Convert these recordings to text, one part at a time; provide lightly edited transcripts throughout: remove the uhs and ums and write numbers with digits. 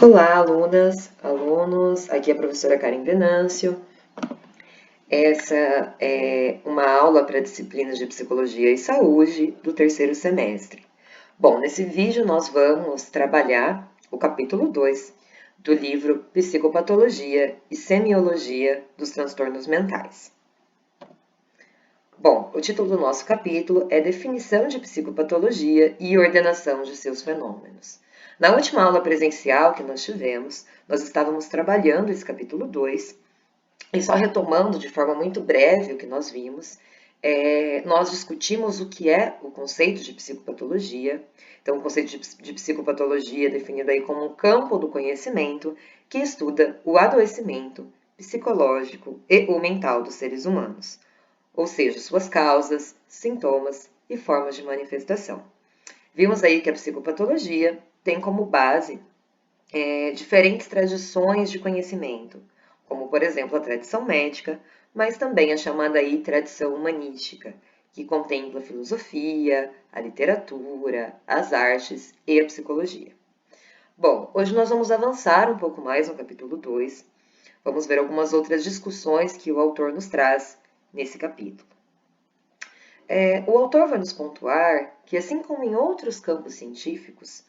Olá, alunas, alunos, aqui é a professora Karen Venâncio. Essa é uma aula para disciplinas de Psicologia e Saúde do terceiro semestre. Bom, nesse vídeo nós vamos trabalhar o capítulo 2 do livro Psicopatologia e Semiologia dos Transtornos Mentais. Bom, o título do nosso capítulo é Definição de Psicopatologia e Ordenação de seus fenômenos. Na última aula presencial que nós tivemos, nós estávamos trabalhando esse capítulo 2, e só retomando de forma muito breve o que nós vimos, nós discutimos o que é o conceito de psicopatologia. Então, o conceito de psicopatologia é definido aí como um campo do conhecimento que estuda o adoecimento psicológico e ou mental dos seres humanos, ou seja, suas causas, sintomas e formas de manifestação. Vimos aí que a psicopatologia tem como base diferentes tradições de conhecimento, como, por exemplo, a tradição médica, mas também a chamada aí tradição humanística, que contempla a filosofia, a literatura, as artes e a psicologia. Bom, hoje nós vamos avançar um pouco mais no capítulo 2. Vamos ver algumas outras discussões que o autor nos traz nesse capítulo. O autor vai nos pontuar que, assim como em outros campos científicos,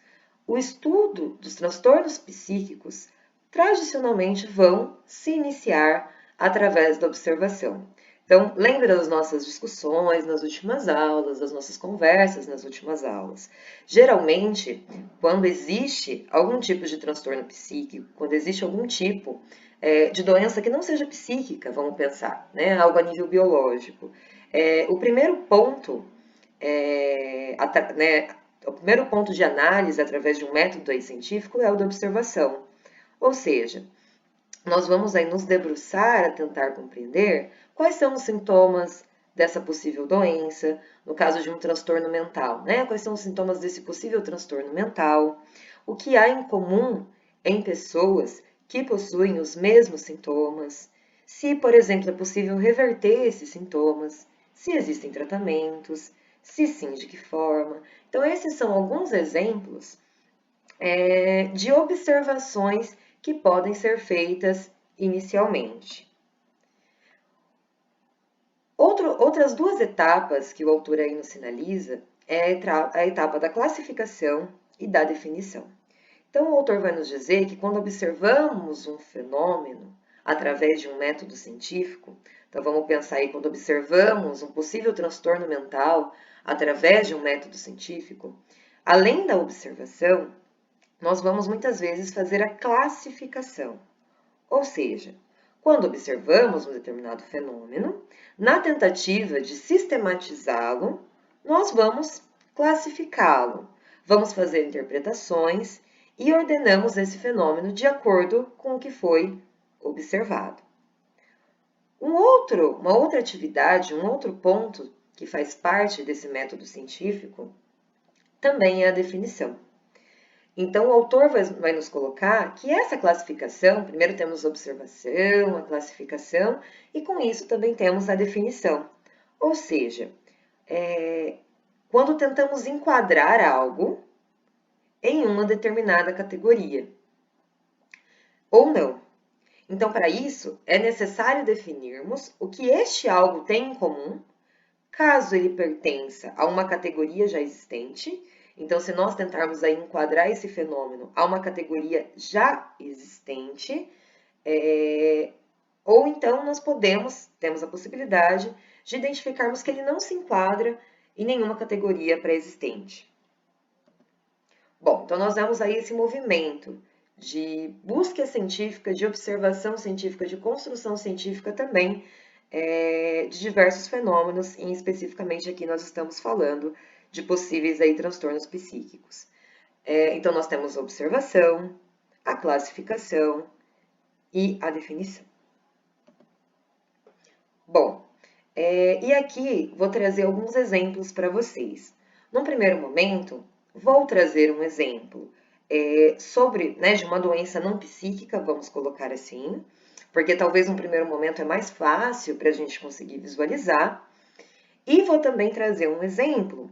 o estudo dos transtornos psíquicos tradicionalmente vão se iniciar através da observação. Então, lembra das nossas discussões nas últimas aulas, das nossas conversas nas últimas aulas. Geralmente, quando existe algum tipo de transtorno psíquico, quando existe algum tipo de doença que não seja psíquica, vamos pensar, né, algo a nível biológico, o primeiro ponto o primeiro ponto de análise através de um método aí científico é o da observação. Ou seja, nós vamos aí nos debruçar a tentar compreender quais são os sintomas dessa possível doença, no caso de um transtorno mental, né? Quais são os sintomas desse possível transtorno mental, o que há em comum em pessoas que possuem os mesmos sintomas, se, por exemplo, é possível reverter esses sintomas, se existem tratamentos, se sim, de que forma. Então, esses são alguns exemplos de observações que podem ser feitas inicialmente. Outras duas etapas que o autor aí nos sinaliza é a etapa da classificação e da definição. Então, o autor vai nos dizer que quando observamos um fenômeno através de um método científico, então vamos pensar aí quando observamos um possível transtorno mental através de um método científico, além da observação, nós vamos muitas vezes fazer a classificação. Ou seja, quando observamos um determinado fenômeno, na tentativa de sistematizá-lo, nós vamos classificá-lo, vamos fazer interpretações e ordenamos esse fenômeno de acordo com o que foi observado. Uma outra atividade, um outro ponto que faz parte desse método científico também é a definição. Então, o autor vai nos colocar que essa classificação, primeiro temos a observação, a classificação, e com isso também temos a definição. Ou seja, quando tentamos enquadrar algo em uma determinada categoria, ou não. Então, para isso, é necessário definirmos o que este algo tem em comum, caso ele pertença a uma categoria já existente. Então, se nós tentarmos aí enquadrar esse fenômeno a uma categoria já existente, ou então nós temos a possibilidade de identificarmos que ele não se enquadra em nenhuma categoria pré-existente. Bom, então nós vemos aí esse movimento de busca científica, de observação científica, de construção científica também, de diversos fenômenos, e especificamente aqui nós estamos falando de possíveis aí transtornos psíquicos. Então, nós temos a observação, a classificação e a definição. Bom, e aqui vou trazer alguns exemplos para vocês. Num primeiro momento, vou trazer um exemplo sobre, de uma doença não psíquica, vamos colocar assim, porque talvez no primeiro momento é mais fácil para a gente conseguir visualizar. E vou também trazer um exemplo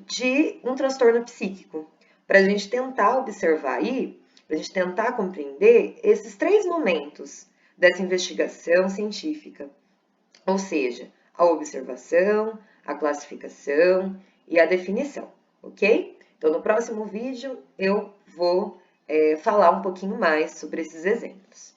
de um transtorno psíquico, para a gente tentar observar aí para a gente tentar compreender esses 3 momentos dessa investigação científica, ou seja, a observação, a classificação e a definição, ok? Então, no próximo vídeo eu vou falar um pouquinho mais sobre esses exemplos.